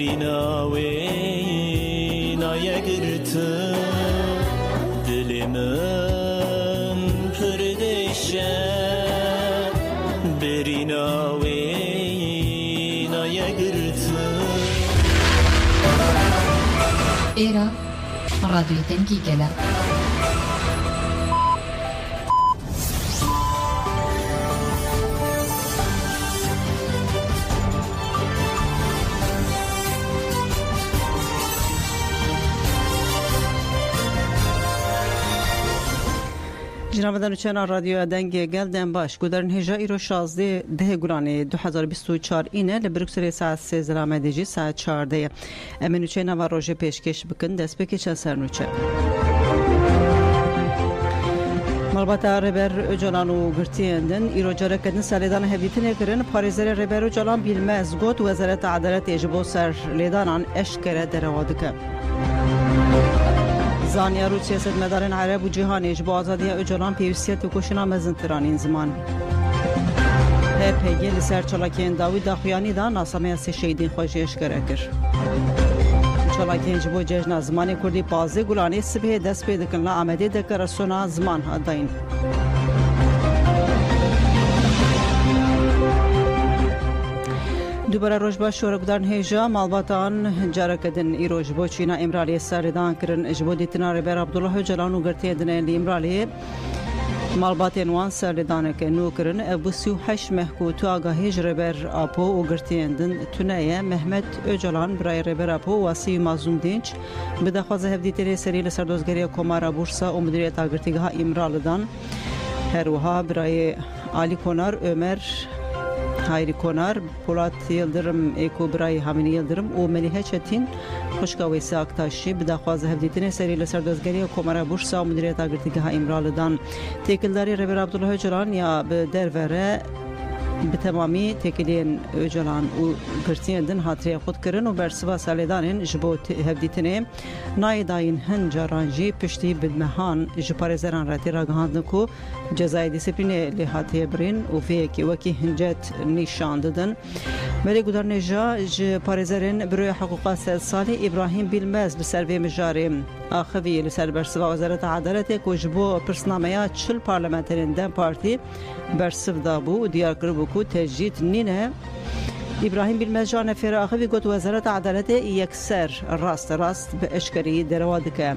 بریناوی نایگرت دلمن پردشه بریناوی نایگرت ایرا رادیو دنگی گله جناب چنان رادیو دنگ گلدن باش گودرن هجا ایرو 16 ده گرانه 2024 اینه لبروکسل ساعت 13 رامدیجی ساعت 14 امنو چنان و روژه پیشکش بکن دست بکشن سرنوچه مالبات ربر اجلانو گرتیندن ایرو جاره کدن سالیدان هفیتنه کرن پاریزر ربر اجلان بیلمز گوت وزارت عدالت اجبو سر لیدانان اشکره دروادکه زانیار و سیاست مدارن عرب و جهانیش با آزادی اجرام پیوستیت و کشنا مزنترانین زمان پیگی لسر چلاکین داوی داخویانی دا ناسامه سی شهیدین خوشیش کرکر چلاکین جبو جشن زمانی کردی پازه گلانی سبه دست پیدا کنلا آمده دکر سونا زمان داین دوباره روزبا شورگدارن هیجا مالباتان جاره کدن ای روزبا چینا امرالی سردان کرن اجبو دیتنا ربر عبدالله جلانو گرتی دنه لی امرالی مالباتین وان سردان که نو کرن ابو 38 مهکو تو آگاهی ربر آپو و گرتی دن تنایه محمد اجلان برای ربر آپو واسی مازوم دینچ بدخواز هفدیتری سری لسردوزگری کمارا بورسا و مدیریت آگرتیگاه امرالدان هروها برای آلی کنار عمر هایری کنار پولات یلدرم ایکو برای همینی یلدرم و ملیحه چتین خوشگاوی ساکتاشی بدخواز هفدیتین سری لسردوزگری کمارا بورسا و مدیریت آگرتیگاه امرالدان تکلداری ربر عبدالله جلان یا به دروره به تمامی تکلین جلان و گرتین دن هاتری خود کرن و برسوا سالیدانین جبو هفدیتینه نایداین هنجارانجی پشتی بدمهان جپارزران راتی راگهاندن کو جزای دیسیپلینه لحاتی برین و فیکی وکی هنجت نیشان دادن ملی گودرنجا جپارزرین بروی حقوقات سالی ابراهیم بیلمز لسروی مجاری آخوی لسر برسوا وزارت عدالت کو جبو پرسنامه 40 پارلمانترین دن پارتی برسو دابو و دیار کربو کو تجدید نینه ابراهیم بیلمز جان فیر آخوی گوت وزارت عدالت یکسر راست به اشکری دروادکه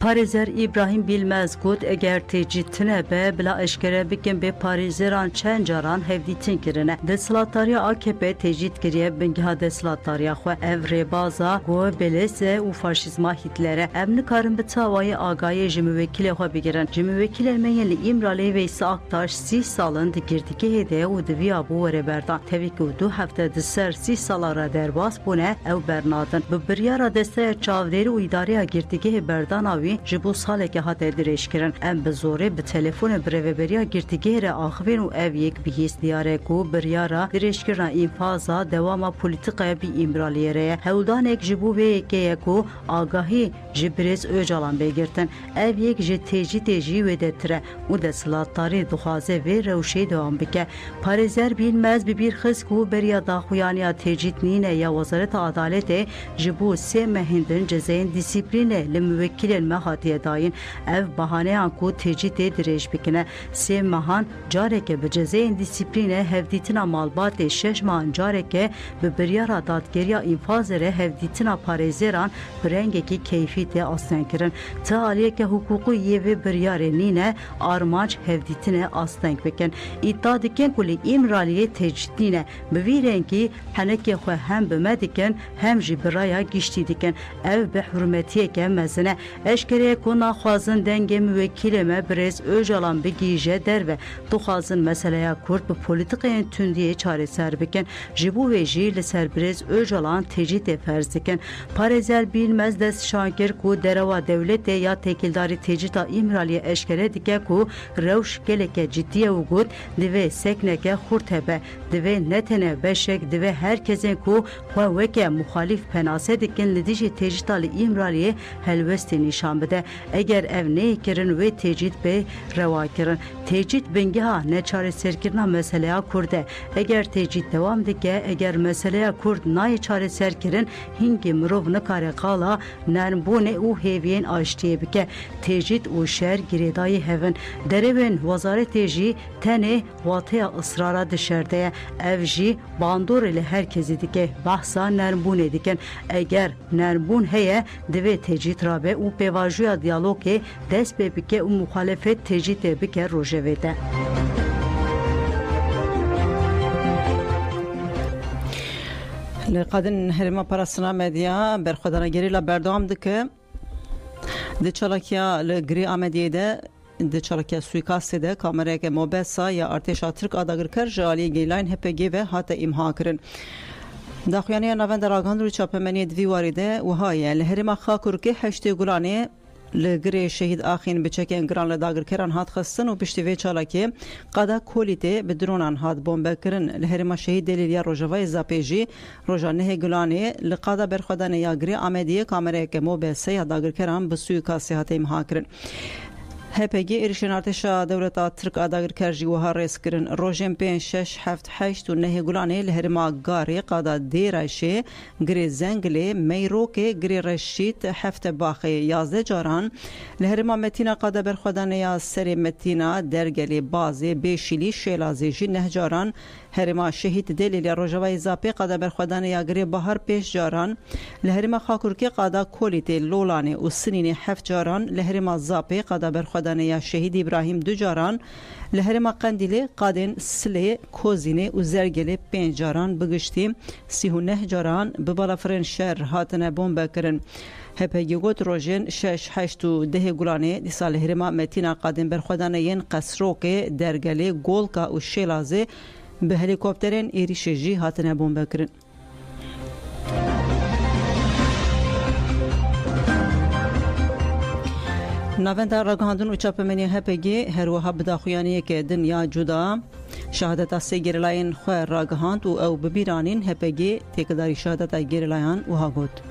پاریزر ابراهیم بیلمز گوت اگر تجیتنه به بلا اشکره بکن به پاریزران چند جاران هفدیتین کرنه دسلاتاری AKP تجید کریه بنگه دسلاتاری خو evre baza گو بلسه و فاشیزما هیتلره امن کارن به تاوای آگای جموکیل خو بگیرن جموکیل المنیل امرالی ویسا اکتاش 30 سالن دگیردکی هده و دویا بو ربردان تبیک و 2 هفته دسر 30 سالا درباس بونه او برنادن به بریار دسته چاودری و اداره گیردکی بردان آوی جبو ساله که هاته درش کرن ام به زوره به تلفن بریوبریا گرتگیر آخوین و او یک بهیس دیاره کو بریارا درش کرن اینفازا دوام پولیتیقه بی امرالیره هولدان یک جبو به یکی کو آگاهی جبرز اوجالان بگیرتن او یک جتیجی تیجی و دتره و دسلاتاری دخوازه و روشه دوام بکه پاریزر بیلمز ببیر خس کو بریا داخویانی تیجید نینه یا وزارت عدالت جبو سه مهندن جزین دیسیپلینه لموکیل مهاتیه داین او بهانه آنکو تجید درش بکنه سه مهان جاره که به جزین دیسیپلینه هفدیتنا مالبات 6 مهان جاره که به بریار دادگیریا اینفازره هفدیتنا پاریزران برنگه که کیفیت آستن کرن تا علیه که حقوقی یه و بریار نینه آرمانج هفدیتنه آستن بکن ایتا دکن کلی امرالیه تجدینه بویرن که هنکه خو هم بمدکن هم جی برایا گشتی دکن او به حرمتیه که مزنه اشکره کنا خوازن دنگ موکیلمه برز اوجالان بگیجه در و تو خوازن مسئله کرد به پولیتیقین تندیه چاره سر بکن جبو و جی لسر برز اوجالان تجید فرض کن پارزر بیلمز دست شانکر کو دروا دولت یا تکیلداری تجیتا امرالی اشکره دیگه کو روش گلکه جدیه و گود دوه سکنکه خورتبه دوه نتنه بشک دوه herkesin کو خواه وکه مخالف پناسه دکن لدیجی تجیتا امرالی هلوستی نشان انجام بده اگر اف نه کرن و تجدید به روا کرن تجدید بنگها نه چاره سرکرنا مسئله کرده اگر تجدید دوام دکه اگر مسئله کرد نای چاره سرکرن هنگی مروف نکاره قالا نرمبونه او هیوین آشتیه بکه تجدید و شهر گریدای هفن دربن وزارت تجی تنه واته اصرارا دشرده اف جی باندور لی herkesi dike bahsa nermbune diken eğer nerbun heye deve tecid rabe u pevajuya diyaloge dest bebike u muhalefet tecid bike rojevede. لقدن هرما پرسنا مدیا برخدانا گری لا بردام دکه د چالکیا لگری آمدیه ده د چالکیا سویکاسته ده کامره که موبسا یا ارتشا ترک آداگر کر جالی گیلاین هپگی و حتی امها کرن داخویانی نوند راگاند رو چاپمنی دوی وارده و های لهرما خاکر که هشتی گلانه لگری شهید آخین بچکن گران لداگر کران هات خستن و پشتی وی چالاکی قدا کولیته بدرونان هات بمب کرن لهرما شهید دلیلیا روجوای زاپیجی روجانه گلانه لقادا برخدان یا گری آمدیه کامره که موبسا یا داگر کران بسوی کاسی هات امها کرن هپگی ایرشن ارتشا دولتا ترک آداگر کرجی و ها ریس کرن روژن 5 6 7 8 و نه گلانه لهرما گاری قادا دیراشه گری زنگلی میروکه گری رشید هفت باخی 11 جاران لهرما متینا قادا برخودانه یا سری متینا درگلی بازی بیشیلی شیلازی جی نه جاران هرما شهید دلیل روجوای زاپی قادا برخودانه یا گری بهار 5 جاران لهرما خاکورکی قادا کولیتی لولانه و سنین 7 جاران لهرما زاپی قادا برخودانه یا شهید ابراهیم 2 جاران لهرما قندیلی قادن سلی کوزینه و زرگلی 5 جاران بگشتی 39 جاران ببالافرین شهر هاتنه بمب کرن هپگی گوت روژن 6 8 و 10 گلانه دیسا لهرما متینا قادن برخودانه ین قصروک درگلی گولکا و شیلازه به هلیکوپترین ایریشجی هاتنه بمب کرن نوند راگاندون و چاپمنی هپگی هر وها بداخویانی که دنیا جدا شهادت سیگرلاین خو راگاند و او ببیرانین هپگی تکداری شهادت گرلایان و ها گوت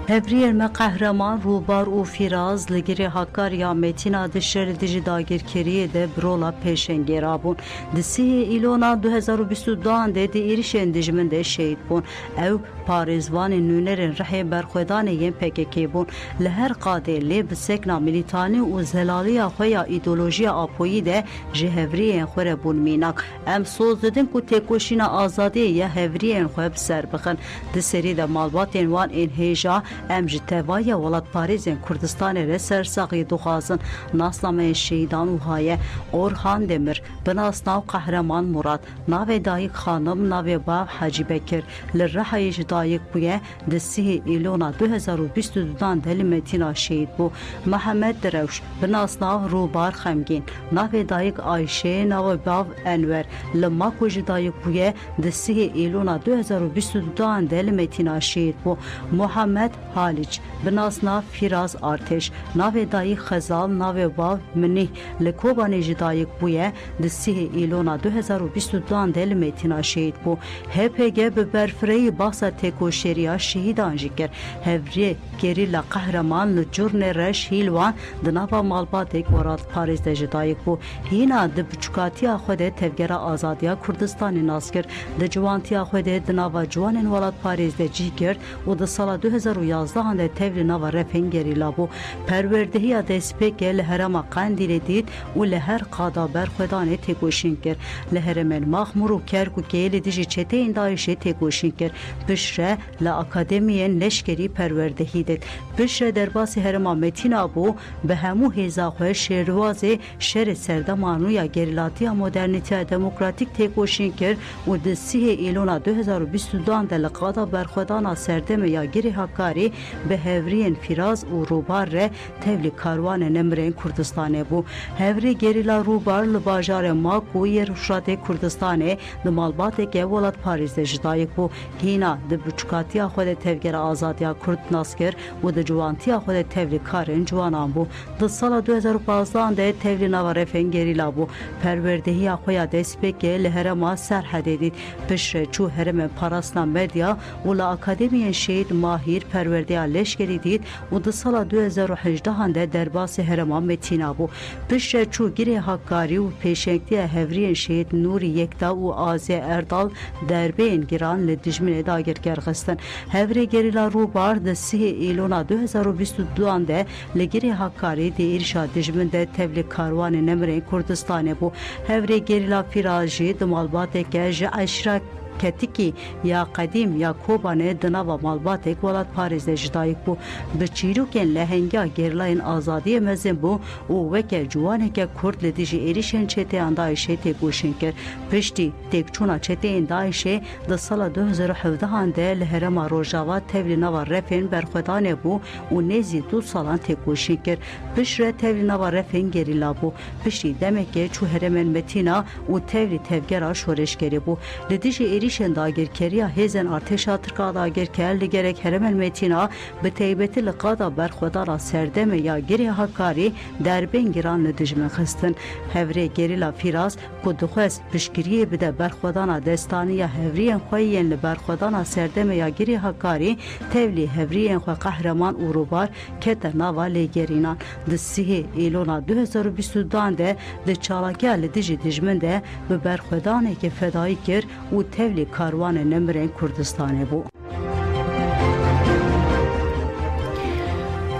هفریر ما قهرمان روبار و فیراز لگری حکار یا متینا دشر دیجی داگر کریه ده برولا پیشنگی رابون دسی ایلونا 2022 ده دی ایریشن دیجمن ده شهید بون او پاریزوان نونرین رحی برخودان ین پککی بون لهر قاده لی بسکنا ملیتانی و زلالی خویا ایدولوژی آپویی ده جهورین خوره بون میناک ام سوز ددن کو تکوشینا آزادی یا هفرین خواه بسر بخن دسری ده مالباتین وان این هیجا ام جتوای ولات پاریزن کردستان رسر ساقی دخازن ناسنامه شهیدان و های اورهان دمر بناسناو قهرمان مراد ناوی دایک خانم ناوی باب حاجی بکر لرحایش دایک بویه دسی ایلونا 2022 دل متینا شهید بو محمد دروش بناسناو روبار خمگین ناوی دایک آیشه ناوی باب انور لما کوج دایک بویه دسی ایلونا 2022 دل متینا شهید بو محمد حالیچ بناسنا فیراز آرتش ناوی دایی خزال ناوی باو منی لکوبانی جدایک بویه دسی ایلونا 2022 دل میتینا شهید بو هپگه به برفری باسا تکوشریا شهیدان جکر هفری گریلا قهرمان لجرن رش هیلوان دنابا مالباتک وراد پاریز ده جدایک بو هینا ده بچکاتیا خوده تفگره آزادیا کردستانی ناسکر ده جوانتیا خوده دنابا جوانین ولاد پاریز ده جی کرد و ده سال 2011 هنده تفلی نوا رفنگری لابو پروردهی دسپک لهرما قندیل دید و لهر قادا برخودانه تگوشین کر لهرمن مخمورو کرکو که دیجی چته این دایشه تگوشین کر بشره لأکادمیین لشکری پروردهی دید بشره در باسی هرما متینا بو به همو هزاخوه شروازه شر سردمانویا گریلاتیا مدرنیتی دموکراتیک تگوشین کر و دسیه ایلونا 2022 ده لقادا برخودانا سردم یا گری حکاری به هورین فیراز و روبار ره تبلی کاروان نمرین کردستانه بو هوری گریلا روبار لباجار ما کوی رشاد کردستانه دمالبات که ولاد پاریز جدایک بو هینا د بچکاتیا خود تفگر آزادیا کرد ناسکر و د جوانتیا خود تبلی کارن جوانان بو د سال 2015 ده تبلی نوارفن گریلا بو پروردهی خویا دسپک لهرما سرحد دید پشر چو هرم پاراسنا مدیا و لا اکادمی شهید ماهیر پرور پیشاوردیا لشکری دید و در سال 2018 ده درباس هرما متینا بو پشت چو گیری حکاری و پیشنگتی هفرین شهید نوری یکتا و آزی اردال دربین گیران لدجمن داگرگر خستن هفری گریلا روبار ده 3 ایلونا 2022 ده لگیری حکاری ده ارشاد دجمن ده تبلیغ کاروان نمره کردستان بو هفری گریلا فیراجی ده مالبات که جه اشراک کتیکی یا قدیم یا کوبانه دناوا مالباتک ولات پاریز جدایک بو بچیروکن لهنگا گرلاین آزادی مزن بو او وکه جوانه که کرد لدیجی ایریشن چته اندایشه تگوشن کر پشتی تکچونا چته اندایشه ده سال 2017 ده لهرما روژاوا تولی نوا رفن برخودانه بو و نزی 2 سالان تگوشن کر پشره تولی نوا رفن گریلا بو پشتی دمکه چو هرمن متینا و تولی تفگرا شورش گری بو لدیجی ایریشن داگرکریا هیزن ارتشا ترکا داگرکر لگرک هرمن متینا به تیبتی لقادا برخودارا سردم یا گری حکاری در بین گران لدجمن خستن هفری گریلا فیراز کدخوست بشکریه بده برخودانا دستانی یا هفرین خویین لبرخودانا سردم یا گری حکاری تولی هفرین خو قهرمان اوروبار که در ناوا لگرینان ده 3 ایلونا 2022 ده ده چالاکیا لدجی دجمن ده به برخودانه که فدایی کر و تولی کاروان نمرین کردستانه بو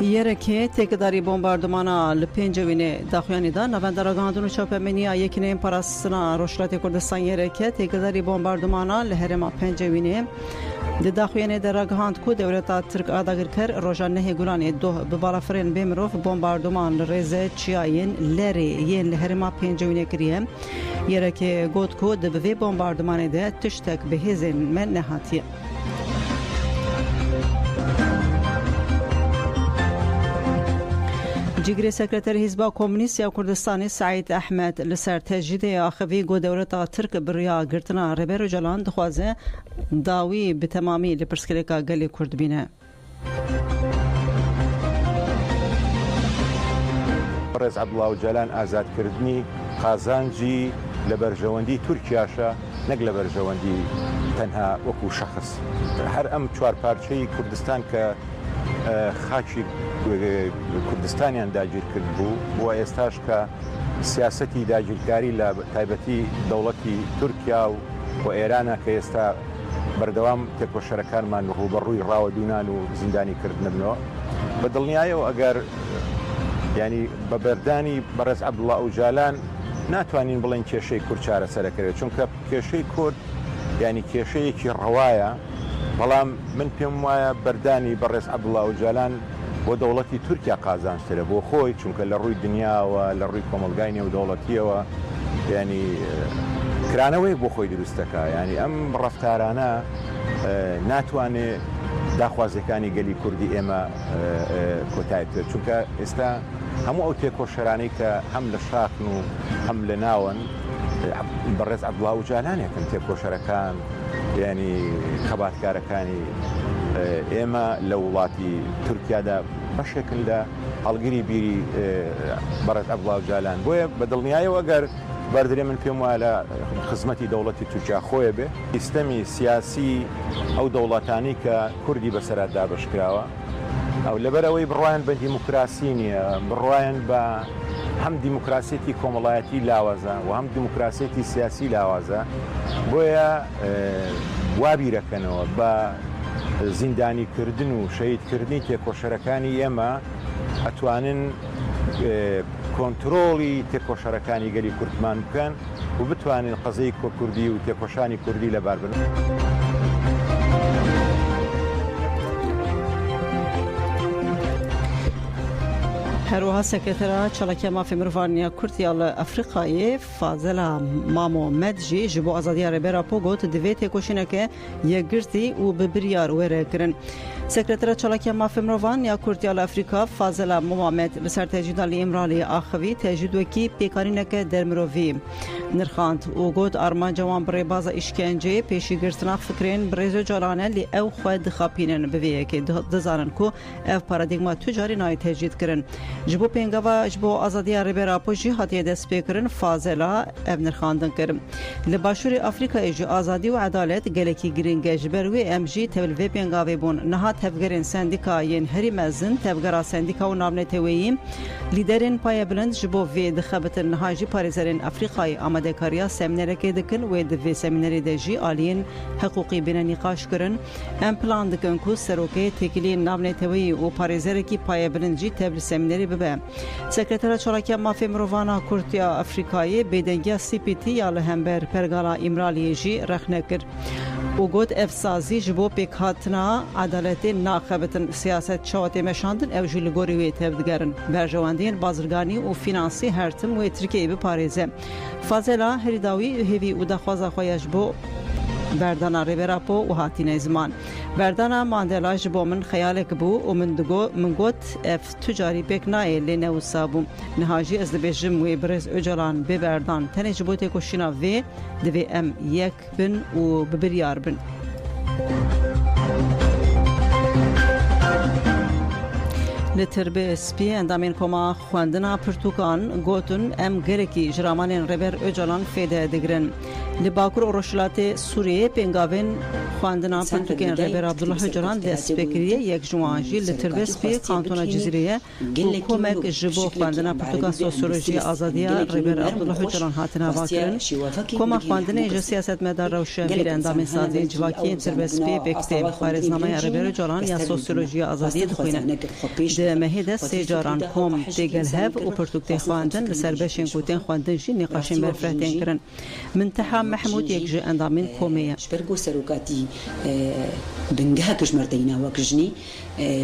یرکی تکداری بمباردمانا لپنجوینه داخویانی دا نوندرا گاندون چاپمنیا یکینه پاراستنا روشلات کردستان یرکی تکداری بمباردمانا لهرما پنجوینه داخویانی در گاند کو دولت ترک آداگر کر روزانه گولانی دو به بالافرین بیمروف بمباردمان رزه چیاین لری ین لهرما پنجوینه کریه یرکی گود کو دبوی بمباردمان ده تشتک به هزین من نهاتیه جگری سکرتر حزب کمونیست یا کردستان سعید احمد لسر تجدید آخوی گو دولت ترک بریا گرتنا ربر جلان دخوازه داوی به تمامی لپرسکلیکا گلی کرد بینه رئیس عبدالله جلان آزاد کردنی قازانجی لبرجواندی ترکیاشا نق لبرجواندی تنها وکو شخص هر ام چوار پارچهی کردستان که خاکی کردستانیان داگیر کرد بوو و ئێستاش کە سیاسەتی داگیرکاری لە تایبەتی دەوڵەتی تورکیا و ئێرانە کە ئێستا بەردەوام تێکۆشەرەکانمان ڕوبەڕووی ڕاوەدوونان و زیندانی کردنەوە بە دڵنیایەوە ئەگەر ینی بە بەردانی بەڕێز عەبدوڵڵا ئۆجالان ناتوانین بڵێن کێشەی کورد چارەسەرەکەوێت چونکە کێشەی کورد ینی کێشەیەکی ڕەوایە بەڵام من پێم وایە بەردانی بەڕێز عەبدوڵڵا ئۆجالان بۆ دەوڵەتی تورکیا قازانجترە بۆ خۆی چونکە لە ڕووی دنیاوە لە ڕووی کۆمەلگای نێودەوڵەتیەوە ینی کرانەوەی بۆ خۆی دروستەکە ینی ئەم ڕەفتارانە ناتوانێت داخوازەکانی گەلی کوردی ئێمە کۆتایی بکرێت چونکە ئێستا هەموو ئەو تێکۆشەرانەی کە هەم لە شاکن و هەم لە ناوەن بەڕێز عەبدوڵڵا ئۆجالانێکن تێکۆشەرەکان ینی خەباتکارەکانی ئێمە لە وڵاتی تورکیادا بەشێکن لە هەڵگری بیری بەڕێز عەبدوڵڵا ئۆجالان بۆیە بە دڵنیایەوە گەر بەردرێ من پێم وایە لە خزمەتی دەوڵەتی تورکیا خۆیە بێ سیستەمی سیاسی ئەو دەوڵەتانی کە کوردی بەسەرات دابەشکراوە ئەو لەبەرەوەی بڕوایان بە دیموکراسی نییە بڕوایان بە هەم دیموکراسێتی کۆمەڵایەتی لاوازە و هەم دیموکراسێتی سیاسی لاوازە بۆیە وابیرەکەنەوە بە زیندانیکردن و شەهیدکردنی تێکۆشەرەکانی ئێمە ئەتوانن کۆنتڕۆڵی تێکۆشەرەکانی گەلی کوردمان بکەن و بتوانین قەزەی کۆکوردی و تێکۆشانی کوردی لەبار بن. هەروەها سەکرتەرە چالاکیە مافی مرۆڤانیە کورتیا لە ئەفریقایê فازەلا مامۆمەد jî ji bo azadiya rêbera po got divê têkoşîneke yekgirtî û bi biryar wêre kirin. Sekretera çalakiya mafê mirovan ya Kurtiya li Efrîka Fazela Mohamed li ser tecîda li Îmralê axivî tecîd wekî pêkarîneke dermirovî nirxand û got armanca wan bi rêbaza îşkenceyê pêşîgirtina fikrên bi rêzo carane lê ew xwe dixapînin bi vê yekê dizanin ku ev paradîgma tu carî nayê tecîd kirin. جبو پنگاوا جبو آزادی ریبرا پوجی هاتیه دست پیکرن فازلا ابن خاندن کرم لباشور افریقا ایجو آزادی و عدالت گلکی گرینگ جبروی امجی تبل وی پنگاوی بون نها تفگرین سندیکا ین هری مزن تفگرا سندیکا و نامنتویی لیدرین پای بلند جبو وی دخبت نهاجی پاریزرین افریقای آماده کاریا سمینر که دکن و دوی سمینری دجی آلین حقوقی بین نقاش کرن ام پلان دکن کو سروکی تکلی نامنتویی و پاریزر کی پای بلند جی تبل سمینری ببه سکرتر چالاکی مافی مرووانا کورتیا افریقایی بیدنگیا سی پی تی یا لهمبر پرگالا امرالی جی رخنه کر و گوت افسازی جبو پیکاتنا عدالت ناخبتن سیاست چاوتی مشاندن او جلگوری وی تبدگرن برجواندین بازرگانی و فینانسی هرتم و ترکیه بپاریزه فازلا هریداوی هیوی و دخوازا خویش بو بردانا ریبراپو و هاتین زمان بردانا ماندلا جبو من خیالک بو و من گوت اف تجاری پیک نای لینو سابو نهاجی از دبیجم و برز اجالان ببردان تنی جبو تکوشینا وی دوی ام یک بن و ببریار بن لتربه سپی اندامین کما خواندنا پرتوکان گوتن ام گرکی جرامانین ریبر اجالان فیده دگرن لباکور اورشلات سوریه پنگاوین خواندنا پرتوکین ریبر عبدالله جلان دست بکریه یک جوانجی لتربه سپی کانتونا جزیریه و کمک جبو خواندنا پرتوکان سوسیولوژی آزادیا ریبر عبدالله جلان هاتنا واکرن کما خواندنا ایجا سیاست مدار روشن بیر اندامین سازی جواکی تربه سپی بکتیم خارزنامه ریبر جلان یا سوسیولوژی آزادی دخوینه مهده سیجاران کم دیگل هف و پرتوکتی خواندن لسر بشین کوتین خواندن جی نقاشین برفرتین کرن منتحا محمود یک جه اندامین کمیه شبرگو سروکاتی بنگه کش مردینا وکجنی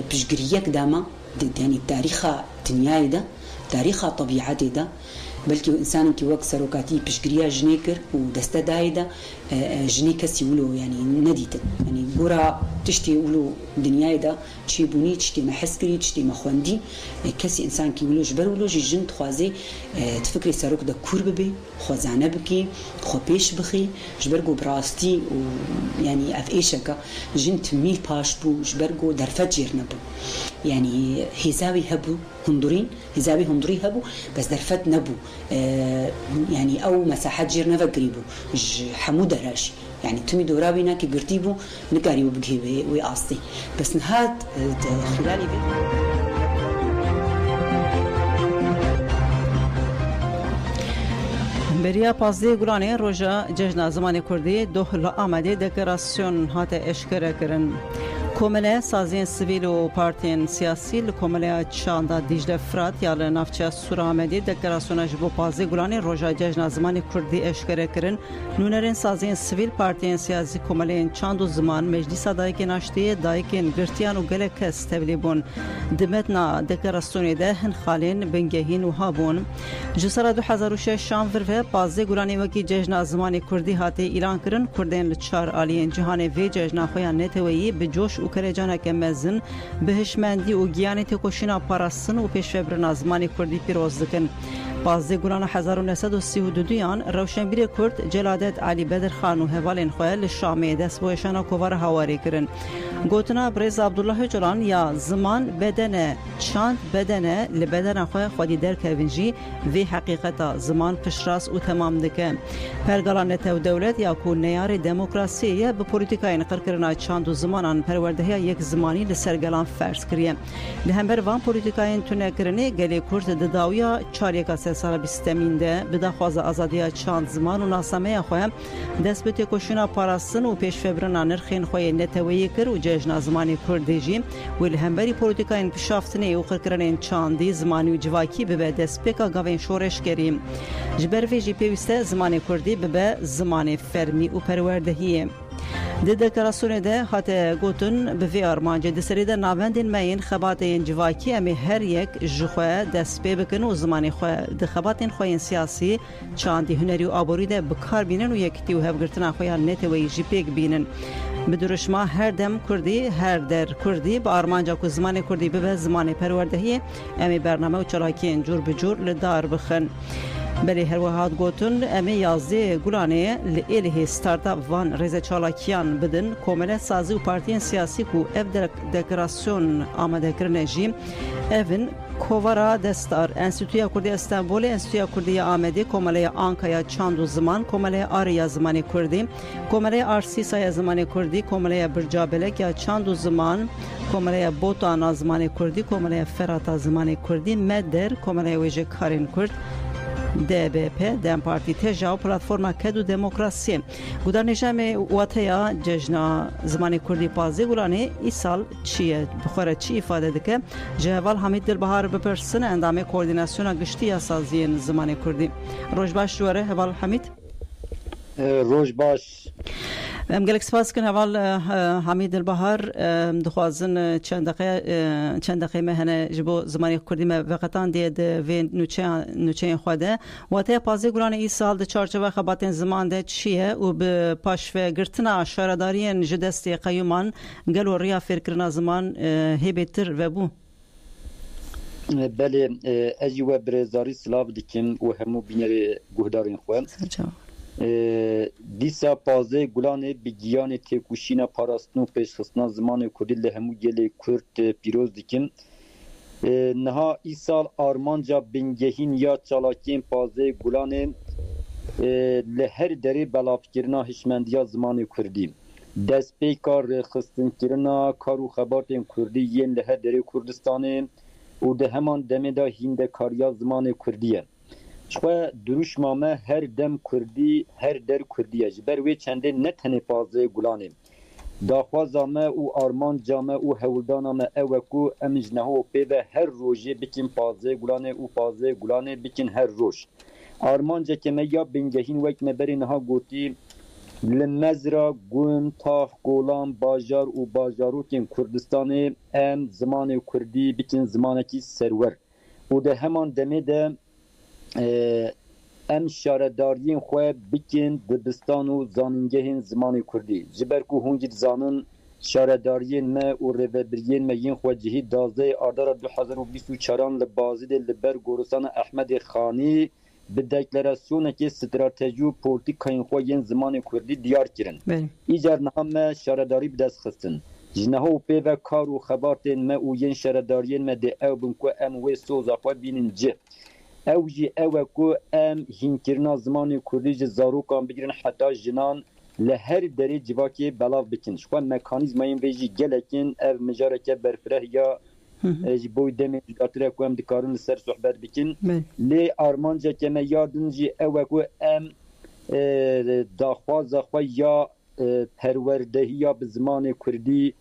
بشگریک داما يعني تاريخ دنياي ده تاريخ طبيعتي ده بلكي انسان كي وقت سروكاتي بشجريا جنيكر ودستا دايدا جنيكس يقولوا يعني نديت يعني بورا تشتي يقولوا دنياي ده تشي بوني تشتي محسكري تشتي مخوندي كسي انسان كي يقولوا جبر ولو جن تخوازي تفكري سروك ده كورببي خوازانه بكي خو بيش بخي جبرغو براستي يعني اف ايشكا جن تمي باش بو جبرغو درفجر نبو يعني هزاوي هبو هندورين هزاوي هندوري هبو بس درفت نبو يعني او مساحات جير نفقريبو حمود راشي يعني تمي دورابينا كي قرتيبو نقاريبو بقهي ويقاصتي بس نهاد خلالي بي بریا پازده گرانه روژا جشن زمان کردی دوحلا آمده دکراسیون هات اشکره کرن کومله سازین سیویل و پارتین سیاسی لکومله چاندا دیجده فرات یا لنافچه سورامدی دکراسیون جبو پازده گرانه روژا جشن زمان کردی اشکره کرن نونرین سازین سیویل پارتین سیاسی کومله چاندو زمان مجلس دایکن اشتی دایکن گرتیان و گله کس تبلیبون دمتنا دکراسیون ده هن خالین بنگهین و هابون جسر 2006 شانور و پازده گرانه وکی جشن زمان کردی هاته ایران کرن کردین لچار آلین جهان وی جشن خویان نتویی به جوش و کرجانه که مزن بهشمندی و گیانی تکوشینا پاراستن و پیشوبرنا زمانی کردی پیروز دکن. پازده گرانه 1932 روشنبیر کرد جلادت علی بدر خان و هوالین خواه لشامه دست بویشانا کوار هواری کرن. گوتنا بریز عبدالله جلان یا زمان بدنه چاند بدنه لبدن خواه خودی در کونجی وی حقیقتا زمان پشراس و تمام دکه. پرگالانت و دولت یا کو نیار دموکراسیه به پولیتیکای نقر کرنا چاند و زمانان پروردهی یک زمانی لسرگلان فرض کریه. لهمبر وان پولیتیکای تونه کرنه گلی کرد دداویا چاریکا سال بیستمینده به دخواز آزادی چاند زمان و ناسمه خواه دست به تکوشینا پاراستن و پیشوبرنا نرخین خواه نتویی کر و جشن زمانی کردیجی و لهمبری پولیتیکاین پیشافتنه و قرکرنین چاندی زمانی و جواکی به دست پیکا گاوین شورش کریم جبر ویجی پیوسته زمانی کردی به زمانی فرمی و پروردهیه د دکراسیون ده هات گوتن به وی آرمانجه دسری ده ناوندین ماین خباتین جواکی امی هر یک جخواه دست پی بکن و زمانی خواه ده خباتین خواه سیاسی چاندی هنری و آبوری ده بکار بینن و یکتی و هفگرتنا خواه نتوی جی پیک بینن بدرشما هر دم کردی هر در کردی با آرمانجا که زمان کردی به زمان پروردهی امی برنامه و چلاکین جور بجور لدار بخن بله هر وحاد گوتن امی یازده گلانه لیله ستارتاپ وان رز چالاکیان بدن کومله سازی و پارتین سیاسی کو اف دکراسیون آماده کرنه جیم اون کوورا دستار انستیتویا کردی استانبول انستیتویا کردی آمدی کماله آنکایا چاندو زمان کماله آریا زمانی کردی کماله آرسیسای زمانی کردی کماله برجابلک یا چاندو زمان کماله بوتانا زمانی کردی کماله فراتا زمانی کردی مدر کماله ویژه کارین کرد DBP دم پارتی تجاو پلتفرما کدو دموکراسی گودار نجام واتیا جشن زمانی کردی پازی گولانی ای سال چیه بخوره چی ifade دکه جوال حمید دلبهار بپرسن اندام کوردیناسیون گشتی سازی زمانی کردی روز باش جوره هوال حمید روز باش ام گلک سپاس کن اول حمید دلبهار دخوازن چند دقیقه مهنه جبو زمانی کردی وقتان دید و نوچه خوده و تا پازی گران ای سال ده چارچوبه خباتین زمان ده چیه و به پاشوه گرتنا شاردارین جدستی قیومان گلو ریا فرکرنا زمان هیبتر و بو بله اجی و برزاری سلاف دکم و همو بینر گهدارین خواه دیسا پازه گلانه بگیان تکوشینا پاراستنو پیشخصنا زمان کردی لهمو گل کرد پیروز دیکن نها ای سال آرمانجا بنگهین یا چالاکین پازه گلانه لهر دری بلافکرنا هشمندیا زمان کردی دست پی کار خستن کرنا کارو خبارتین کردی ین لهر دری کردستانه و ده همان دمه دا هنده کاریا زمان کردیه شخوا دروش مامه هر دم کردی هر در کردیه جبر وی چنده نتنه پازه گلانه داخوازامه او آرمان جامه او هولدانامه اوکو امجنه و پیوه هر روژه بکن پازه گلانه او پازه گلانه بکن هر روش آرمان جکمه یا بنگهین وکمه بری نها گوتی لمزرا گون تاخ گولان باجار و باجاروکین کردستان ام زمان کردی بکن زمانکی سرور و ده همان دمه ده ام شاردارین خواه بکن دبستان و زانینگهین زمان کردی جبر که هنگید زانن شاردارین ما و روبرین ما ین خواه جهید دازده آردار 2024 لبازی ده لبر گورستان احمد خانی به دکلراسیونه که استراتژی و پولیتیک کین خواه ین زمان کردی دیار کرن ایجار نهم شارداری بدست خستن جنها و پیوه کار و خبارتین ما و ین شاردارین ما ده او بنکو ام وی سوزا خواه بینن جه او جی او کو ام هینکرنا زمان کردی زاروکان بگیرن حتی جنان لهر دری جواکی بلاو بکن شخوان مکانیزماین ویجی گلکن او مجارکه برفره یا بوی دمی جداتره کو ام دکارون سر صحبت بکن لی آرمانجا که ما یادن جی او کو ام داخواز خواه یا پروردهی یا به زمان کردی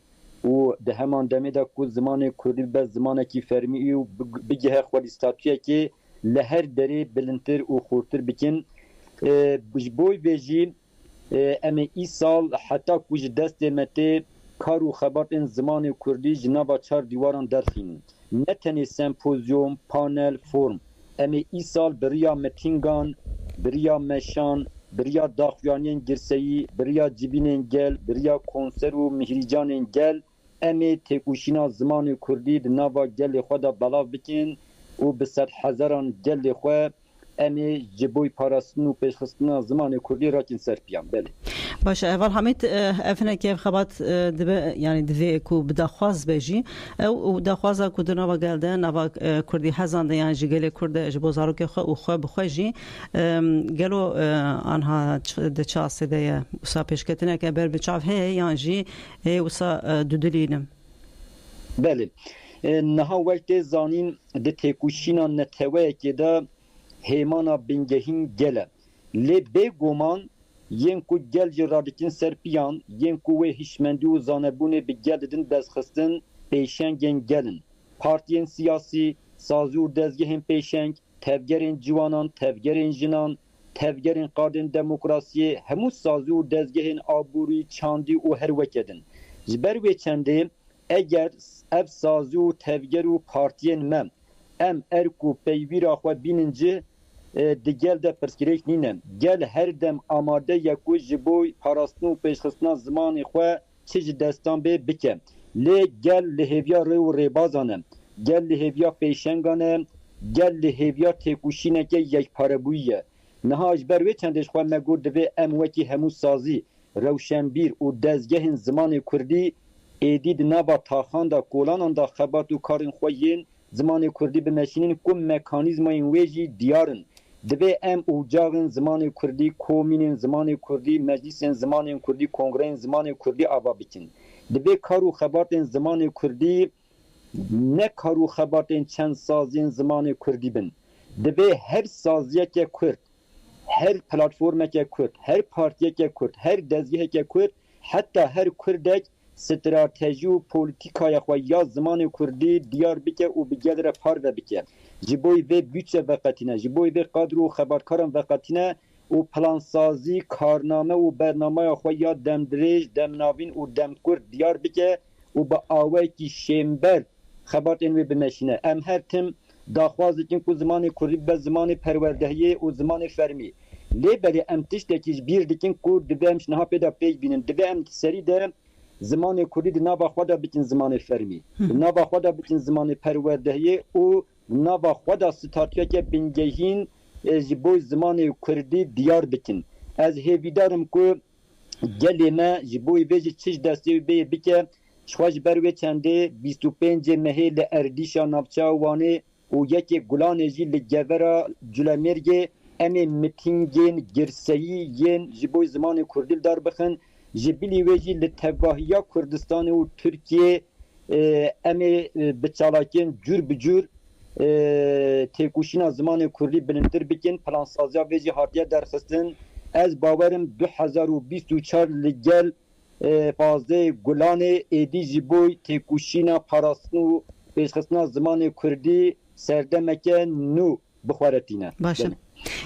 و ده همان دمی دا کو زمان کردی به زمان کی فرمی و بگه خواه استاتویه که لهر دری بلندتر و خورتر بکن بوی بیجی اما ای سال حتی کج دست مته کار و خبرت زمان کردی جنابا 4 دیواران درخین نتنی سمپوزیوم پانل فرم اما ای سال بریا متینگان بریا مشان بریا داخوانین گرسایی بریا جبینین گل بریا کنسر و مهریجانین گل اما تکوشینا زمان کردی دنابا گل خدا بلاو بکن و به 100,000 گل خواه امی جبوی پاراستن و پیشخستن زمان کردی راکن سرپیان بله باشه اول حمید افنه که خبات دبه یعنی دوی کو بدخواز بیجی او دخواز کو دنوا گلده نوا کردی هزان یعنی جگل کرده جبو زاروک خو او خو بخوجی گلو آنها د چاسه ده وسا پیشکتنه که بر بچاف هي یعنی جی وسا دودلینم بله نها وقت زانین ده تکوشینا نتوه که ده هیمانا بنگهین گله لی بی گومان ین کو گل جرادکین سرپیان ین کو و هشمندی و زانبونه به گل دن دزخستن پیشنگین گلن پارتین سیاسی سازور دزگهین پیشنگ تفگرین جوانان تفگرین جنان تفگرین قادن دموکراسی همو سازور دزگهین آبوری چاندی و هر وکدن جبر و چنده اگر اف سازی و تفگر و پارتین مم ام ارکو پیویرا خو بیننجه دیگل ده پرسکریک نینم گل هر دم آماده یکو جبوی پاراستن و پیشخستنا زمان خو چیج دستان به بکم لی گل لحویا رو ریبازانم گل لحویا پیشنگانم گل لحویا تکوشینه که یک پاربویه نهاج بروی چندش خو مگور دوی ام وکی همو سازی روشنبیر و دزگهن زمان کردی ایدید نبا تاخان دا کولان دا خبات و کارین خوین زمان کردی بمشینین کم مکانیزمای ویجی دیارن دبی ام اوجاغن زمان کردی کومینین زمان کردی مجلسین زمان کردی کنگرین زمان کردی آوا بکن دبی کارو خبرتین زمان کردی نه کارو خبرتین چند سازین زمان کردی بن دبی هر سازیه که کرد هر پلاتفورمه که کرد هر پارتیه که کرد هر دزگیه که کرد حتی هر کردک استراتژی و پولیتیکای خو یا زمان کردی دیار بکه و بگذره پار و بکه جبوی به بودجه وقتینه جبوی به قدر و خبرکارم وقتینه و پلان سازی کارنامه و برنامه خو یا دم دریج دم ناوین و دم کرد دیار بکه و با آوه کی شیمبر خبرت اینوی بنشینه ام هر تم داخواز کن که زمان کردی به زمان پروردهی و زمان فرمی لی بلی ام تشتکیش بیر دکن که دبیمش نها پیدا پیج بینن دبیم سری ده زمان کردی د نابا خدا بکن زمان فرمی نابا خدا بکن زمان پروردهی و نابا خدا ستارتیا که بنگهین جبوی زمان کردی دیار بکن از هیویدارم که گلی ما جبوی بیجی چیش دستی بی بکه شخواش بروی چنده 25 مهی لأردیشا نابچا وانه و یکی گلانه جی لگورا جلمرگه امی میتینگین گرسایی ین جبوی زمان کردی دار بخن جبلی وجی لتباهیا کردستان و ترکیه امی بچالاکین جور بجور تکوشینا زمان کردی بلندر بکن پلان سازیا وجی هارتیا درخستن از باورم 2024 لگل پازده گلان ایدی جبوی تکوشینا پاراستن و پیشخستنا زمان کردی سردمکه نو بخورتینه باشه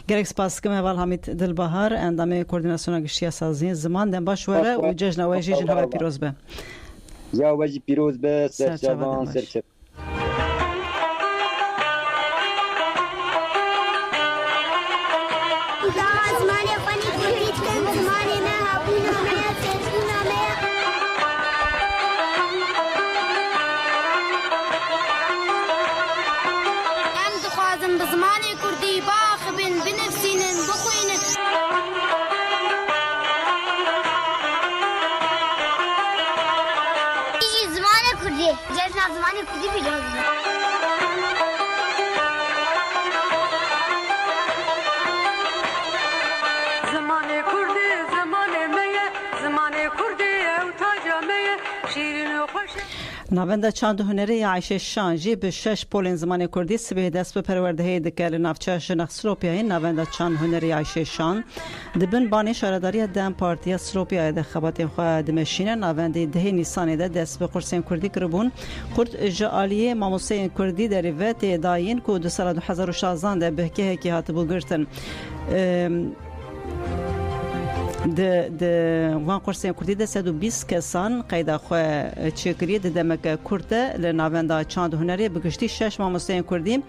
گرک سپاس کم اول حمید دلبهار اندام کوردیناسیون گشتیا سازی زمان دم باش وره و جشن ویجی جنهای پیروز به یا ویجی پیروز به سرچوان سرچوان ناونده چند هنری عایشه شانجی به 6 پولین زمان کردی سبه دست به پروردهی دکل نفچه شنخ سروپیایی ناونده چند هنری عایشه شان دبن بانی شارداری دم پارتیا سروپیایی ده خباتین خواه دمشینه ناونده ده نیسانی ده دست به قرسین کردی کربون قرد جعالیه ماموسین کردی در ریوت داین که دو سال 2016 ده بهکه که هاتبو گرتن د وان قرسین کردی د 120 کسان قید خو چکری د دمک کرده لناوندا چاند هنری بگشتی 6 ماموسین کردی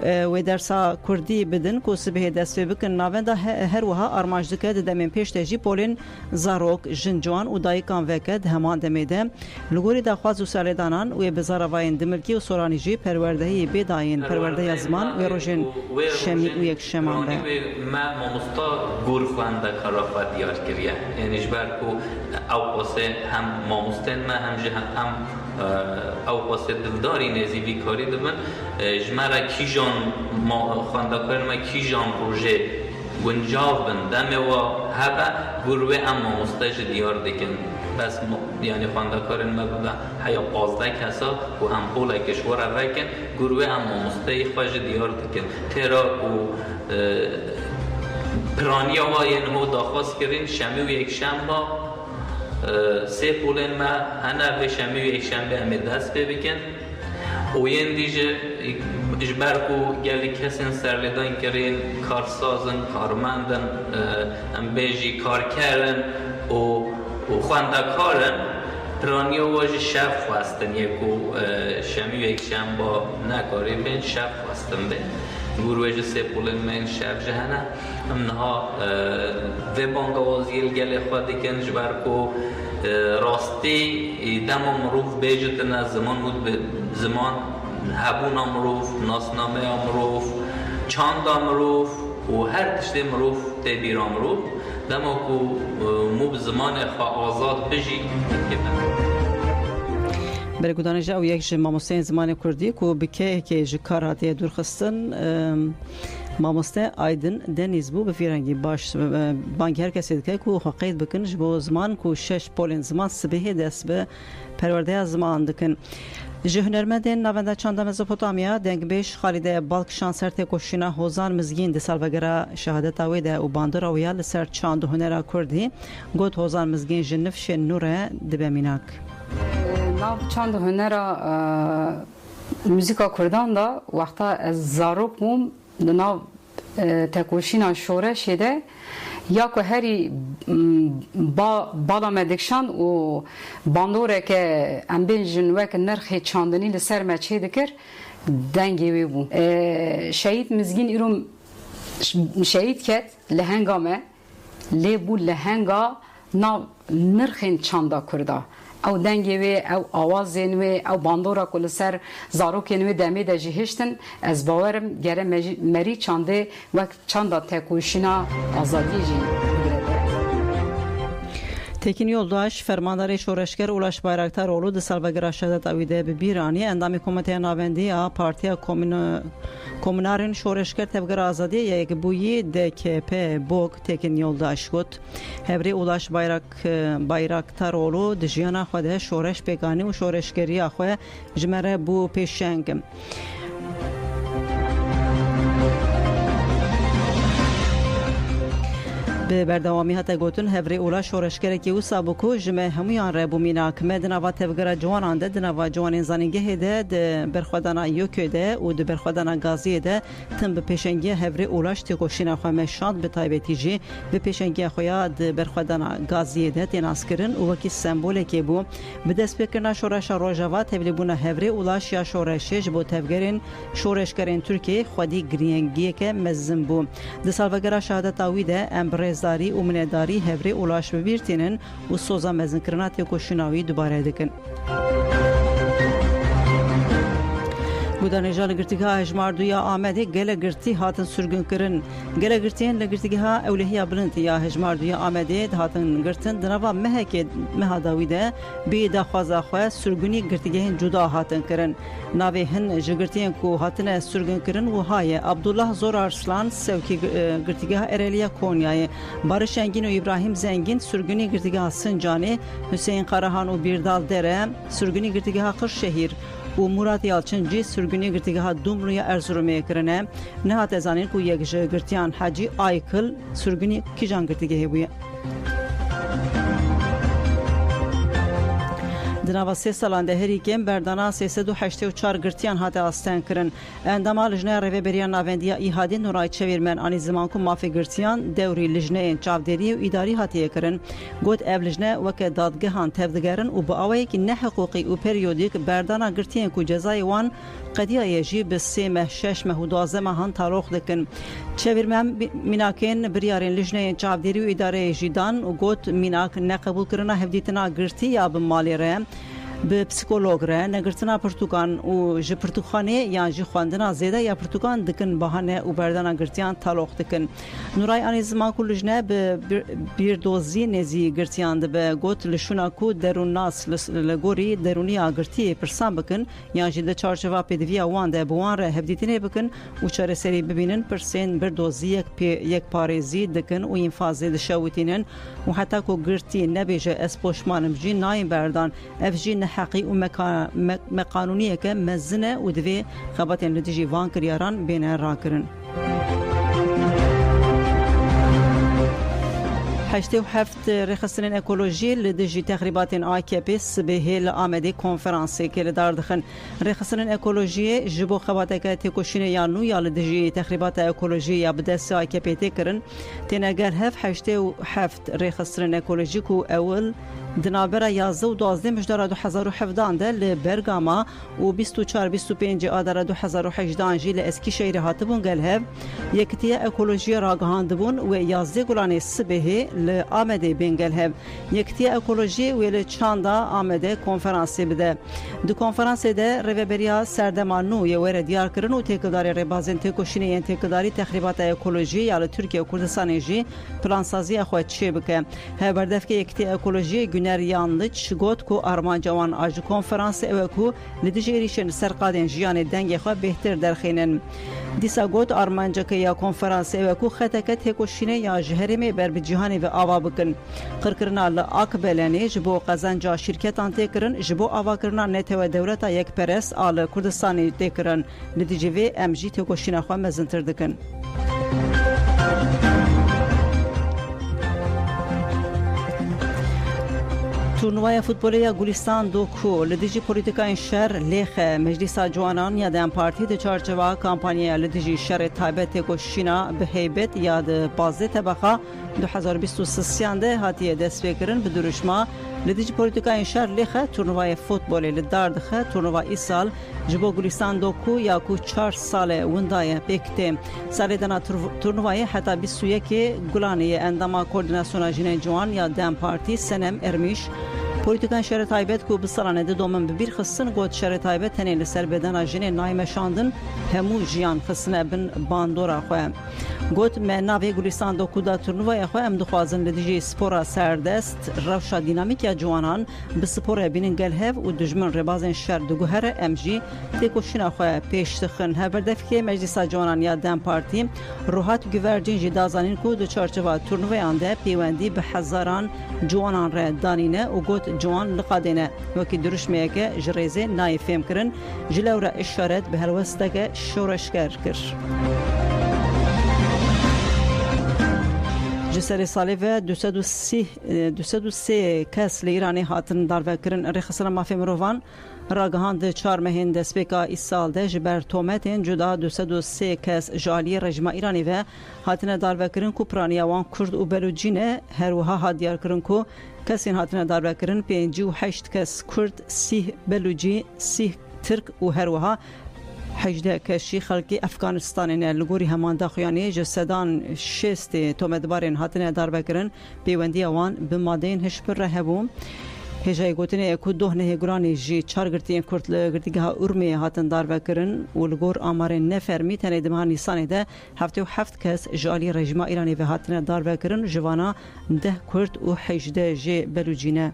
و درسا کردی بدن کو سبه دست بکن ناوندا هر وها ارماج دکه د دمن پیش تجی پولین زاروک جنجوان و دایکان وکد همان دمیده لګوري د خواز وسالدانان و بزاروین دملکی و سورانیجی پروردهی بداین پرورده زمان و روشن شمی و یک شمان به ما ماموستا گورخوانده کارافت دیار کریه یعنی جبر کو او قصه هم ماموستن ما هم جه هم او قصه دلداری نزی بیکاری دبن جمرا کی جان خواندکار ما کی جان روژه گنجاو بندم و هبه گروه ام ماموستاج دیار دکن بس یعنی خواندکار ما بوده حیا 15 کسا و هم پول کشور وکن گروه ام ماموستای خواج دیار دکن ترا و پرانیا و اینو داخواست کردین شنبه و یک شنبه سه پولن ما هنر به شنبه و یک شنبه همه دست بکن و این دیگه اجبار کو گلی کسین سرلدان کردین کارسازن کارمندن هم بیجی کار کردن و خواندکارن پرانیا واج شب خواستن یکو شنبه و یک شنبه نکاری بین شب خواستن بین گروه سه پولن من شب جهنه امنها و بانگوازی الگل خود کن جبر کو راستی دم مروف بیجتن زمان بود به زمان هبون مروف ناسنامه مروف چاند مروف و هر تشتی مروف تبیر مروف دم کو مو به زمان خوا آزاد بجی برگودان جا و یک ماموستین زمان کردی کو بکه که جکاراتی درخستن ماموسته آیدن دنیز بو بفیرنگی باش بانک هر کسی که کو حقیقت بکنش بو زمان کو 6 پولین زمان سبه دست به پرورده زمان دکن جهنرمندین نوانده چند مزوپوتامیا دنگ بیش خالده بالک شانسر تکوشینا هوزان مزگین دی سالوگرا شهادت آویده و باندر آویال سر چند هنرا کردی گوت هوزان مزگین جنفش نوره دبمیناک ناو چند هنرا موزیکا کردان دا وقتا از زاروک بوم ناو تکوشینا شورش ده یا که هری بالا مدکشان و باندوره که ام بین جنوه که نرخ چاندنی لسر مچه دکر دنگی وی بو شهید مزگین ایرو شهید کت لهنگا مه لی بو لهنگا نرخ چاندا کرده او دنگی وی او آوازین وی او باندورا کل سر زاروکین وی دمی دا جهشتن از باورم گره مری چانده وقت چاندا تکوشینا آزادی جی Tekin Yoldaş, fermandarê şoreşger Ulaş Bayraktaroğlu di salvegera şehadet awî bi bîranî endamê komîteya navendî ya Partiya Komûnarên Şoreşger Tevgera Azadiyê Yekbûyî DKP Bok Tekin Yoldaş got hevrê Ulaş Bayraktaroğlu di jiyana xwe de şoreş pêkanî û şoreşgeriya xwe ji me re bû pêşeng. به بردوامی هات گوتن هفری اولا شورشگر کی و سابکو جمع همیان ربو مینا کمد نوا تفگر جوانان ده نوا جوانین زنیگه ده برخدانا یوکه ده و ده برخدانا گازی ده تم به پیشنگی هفری اولاش تیکوشینا خو مشاد به تایبتی جی به پیشنگی خویا ده برخدانا گازی ده تناسکرین او کی سمبول کی بو به دست بکرنا شورش روجاوا تبلیبونا هفری اولاش یا شورشش بو تفگرین شورشگرین ترکیه خودی گرینگی که مزم بو ده سالوگرا شهادت اویده امبرز داری و منداری هفری اولاش ببیرتینن و سوزا مزنکرنات کوشناوی دوباره دکن. گودانجال گرتیگاه هجماردویا آمده گله گرتی هاتن سرگن کرن گله گرتین لگرتیگاه اولهیا بلند یا هجماردویا آمده هاتن گرتن دنوا مهک مهداویده بی دخوازا خو سرگنی گرتیگاه جدا هاتن کرن ناوی هن جگرتین کو هاتن سرگن کرن و های عبدالله زور ارسلان سوکی گرتیگاه ارلیا کونیای بارش انگین و ابراهیم زنگین سرگنی گرتیگاه سنجانی حسین قراهان و بیردال دره سرگنی گرتیگاه قرشهیر و مراد یالچنجی سرگنی گرتیگاه دومرویا ارزرومی کرنه نهات ازانین کو یک گرتیان حاجی آیکل سرگنی کیجان گرتیگاه بویه دنوا سه سالانده هری کم بردانا 384 گرتیان هات استان کرن اندما لجنه ریوبریا ناوندیا ایهادی نورای چویرمن انی زمان کو مافی گرتیان دوری لجنه چاودری و اداری هاتیه کرن گوت اف لجنه وک دادگهان تفدگرن و با اوی کی نه حقوقی و پریودیک بردانا گرتیان کو جزای وان قضیه یجی به 3 6 و 12 ماهان تاریخ دکن چویرمن میناکن بریارن لجنه چاودری و اداره جیدان و گوت میناک نه قبول کرنا هفدیتنا گرتی یا به مالیره به پسیکولوگ را نگرتنا پرتوکان و ج پرتوخانه یا ج خواندنا زیاده یا پرتوکان دکن بهانه و بردانا گرتیان تالاخ دکن نورای آن زمان کلجنه به بیردوزی نزی گرتیان به گوت لشونا کو درون ناس لگوری درونی آگرتی پرسان بکن یا ج د چارچوبه پدوی وان ده بوان را هفدیتنه بکن و چاره سری ببینن پرسن بردوزی یک پارێزی دکن و انفاز دشوتینن و حتی کو گرتی نبیجه اس پوشمانم جی نایم بردان اف جی حقی و مقانونیه که مزنه و دوی خبات نتیجی وان کریاران بین را کرن. 87 رخصتن اکولوژی لدجی تقریبات AKP سبه لآمده کنفرانسی که لدار دخن رخصتن اکولوژی جبو خباته که تکوشین یا نو یا لدجی تقریبات اکولوژی یا بدست AKP تکرن تنگر 87 رخصتن اکولوژی کو اول دنابرا 11 و 12 مجدار 2017 ده لبرگاما و 24 25 آذر 2018 جیل اسکی شهر هاتبون گلهب یکتیه اکولوژی راگهاندبون و 11 گلانه سبه لآمده بین گلهب یکتیه اکولوژی و لچاندا آمده کنفرانسی بده دو کنفرانسی ده ریوبریا سردمانو یه وره دیار کرن و تکداری ربازن تکوشینه این تکداری تخریبات اکولوژی یا ترکیه و کردستان جی پلانسازی خود چه بکه هبردف که یکتیه اکولوژی هنریان لچ گوت کو آرمان جوان آج کنفرانس اوکو لدیجریشن سرقادن جیان دنگ خو بهتر درخینن دیسا گوت آرمان جک یا کنفرانس اوکو خطکت هکوشینه یا جهرمی بر بجهانی و آوا بکن قرکرنا ل اکبلانی جبو قزنجا شرکتان تکرن جبو آوا کرنا نتو دولتا یک پرس آل کردستانی تکرن نتیجه و امجی هکوشینه خو مزنتر دکن تورنوای فوتبالی گلستان دو کو لدیجی پولیتیکای شهر لیخ مجلس جوانان یا دم پارتی د چارچوبا کمپانیا لدیجی شهر تایبت کوشینا به هیبت یا د بازه طبقه 2023 ده هاتیه دست فکرن به درشما لدیجی پولیتیکای شهر لیخ تورنوای فوتبالی لداردخه تورنوای سال جبو گلستان دو کو یا کو 4 سال وندای پکته سال دنا تورنوای حتی 21 گلانی اندما کوردیناسیون جنین جوان یا دم پارتی سنم ارمیش پولیتیکان شهر تایبت کو بسالانه ده دومن ببیر خصن گوت شهر تایبت تنین لسر بدن جنین نایمشاندن همو جیان خصن بن باندورا خواه گوت من ناوی گلستان دو کو دا تورنوای خواه ام دخوازن لدیجی سپورا سردست روشا دینامیکیا جوانان به سپورا بینن گلهف و دجمن ربازن شهر دو گوهر امجی تکوشینا خواه پیش تخن هبردف که مجلس جوانان یا دم پارتی روحات گوورجین جدازانین کو دو چارچوبا تورنوای آنده پیوندی به هزاران جوانان را دانینه و گوت جوان لقادینه وکی درشمه که جریزه نای فهم کرن جلو را اشارت به هلوسته که شورشگر کر جسر سالی و 203 کس لیرانی هاتن دارو کرن رخصنا مافی مروان راگهاند 4 مهین دسپیکا ایسال ده جبر تومتین جدا 203 کس جالی رژیم ایرانی و هاتن دارو کرن کو پرانیاوان کرد و بلوچینه هر وها هادیار کرن کو کسین هاتن دارو کرن 58 کس کرد 30 بلوچی 30 ترک و هر وها 18 کشی خلقی افغانستان لگوری همان داخیانی جسدان 6 تومتبارین هاتن دارو کرن پیوندی اوان به مادین هشپر رهبوم هجای گوتنه اکو دوهنه گرانی جی چار گرتین کرد لگرتیگه ارمی هاتن دارو کرن و لگور آمارین نفرمی تنه دمها نیسانی ده 77 کس جالی رژیم ایرانی و هاتن دارو کرن جوانا 10 کرد و 18 جی بلوچینه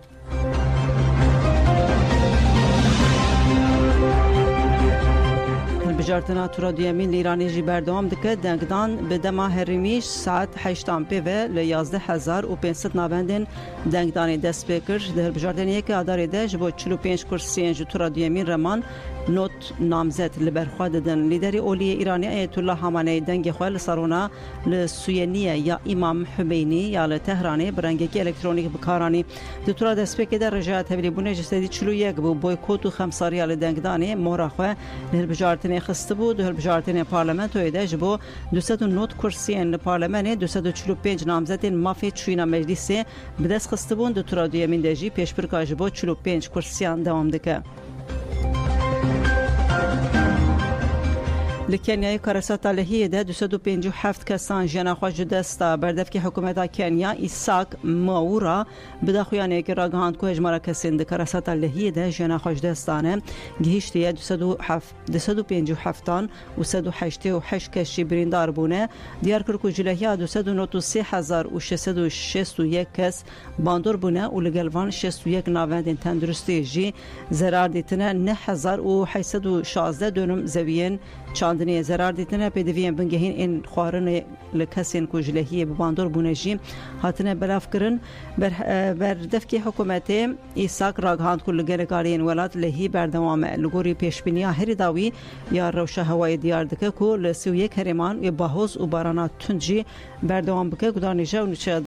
بجارتنا تورا دیامین ایرانی جی بردوام دکه دنگدان به دما هریمیش ساعت 8 پیوه ل 11500 ناوندن دنگدانی دست بکر در بجارتن یک اداره ده جبو 45 کرسی جو تورا دیامین رمان نوت نامزد لبرخوا ددن لیدری اولی ایرانی ایت الله همانی دنگ خو سرونا لسوینیه یا امام خمینی یا ل تهرانی برنگی الکترونیک بکارانی د تورا دست بکر در رجعت هبلی بونه جسدی 41 بو بویکوت و خمساری ال دنگدانی مورخوا ل بجارتن خسته بود در بجارتن پارلمنت و ایده جبو 209 کرسی ان پارلمان 245 نامزد مافی چوینا مجلس به دست خسته بود تورا دیامین دجی پیش برکاج بو 45 کرسیان دوام دکه لکنیای کارسات لهیه ده 257 کسان جناخوا جدستا بردفکی حکومت کنیا ایساک ماورا بداخویانه که راگهاند که اجمالا کسین ده کارسات لهیه ده جناخوا جدستانه گهیشتیه 257 و 188 کشی بریندار بونه دیار کرکو جلهیا 293,661 کس باندور بونه و لگلوان 61 ناوندین تندرستی جی زرار دیتنه 9,816 دونم زوین چاندنی زرار دیتنه پیدویم بنگهین این خوارن لکسین کجلهی بباندور بونجی هاتنه بلاف کرن بر دفکی حکومت ایساک راگهاند کل گلگارین ولات لهی بردوام لگوری پیشبینیا هری داوی یا روشه هوای دیار دکه که لسیو یک هرمان یا باهوز و بارانات تنجی بردوام بکه گدانیجه و نچه